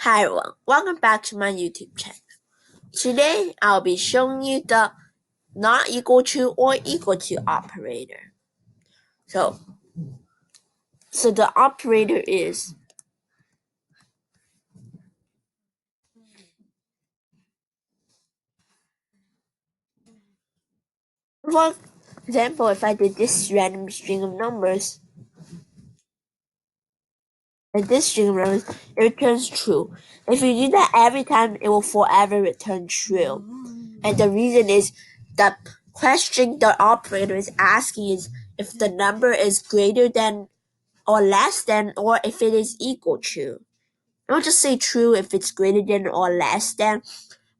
Hi everyone, welcome back to my YouTube channel. Today I'll be showing you the not equal to or equal to operator. So the operator is for example, if I did this random string of numbers and this string of numbers, it returns true. If you do that every time, it will forever return true. And the reason is the question the operator is asking is if the number is greater than or less than or if it is equal to. Don't just say true if it's greater than or less than,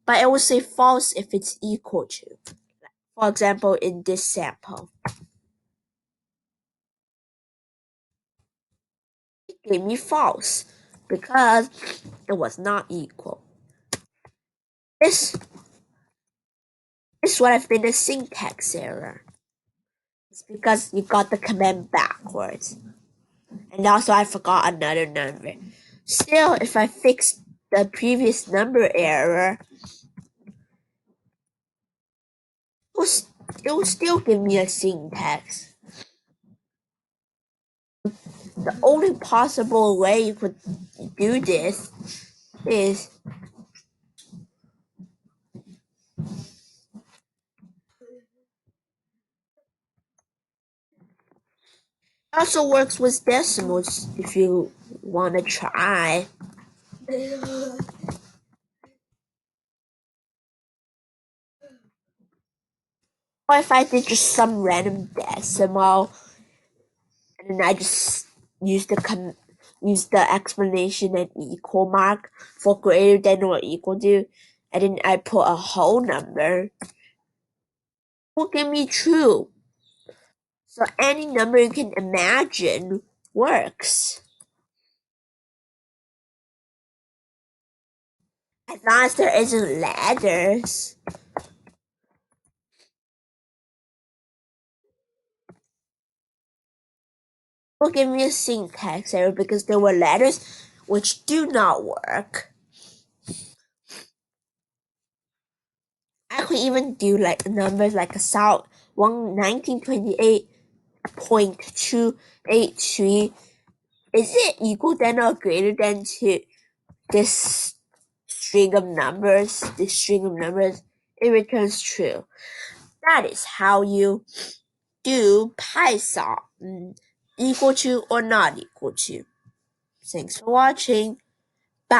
but it will say false if it's equal to. For example, in this sample, it gave me false because it was not equal. This would have been a syntax error. It's because you got the command backwards. And also I forgot another number. Still, if I fix the previous number error, it will still give me a syntax. The only possible way you could do this is also works with decimals if you want to try. Or if I did just some random decimal and then I just use the explanation and equal mark for greater than or equal to, and then I put a whole number, will give me true. So any number you can imagine works. As long as there isn't letters. Will give me a syntax error because there were letters which do not work. I could even do like numbers like a 1928.283. Is it equal than or greater than to this string of numbers? This string of numbers, it returns true. That is how you do Python. Equal to or not equal to. Thanks for watching. Bye.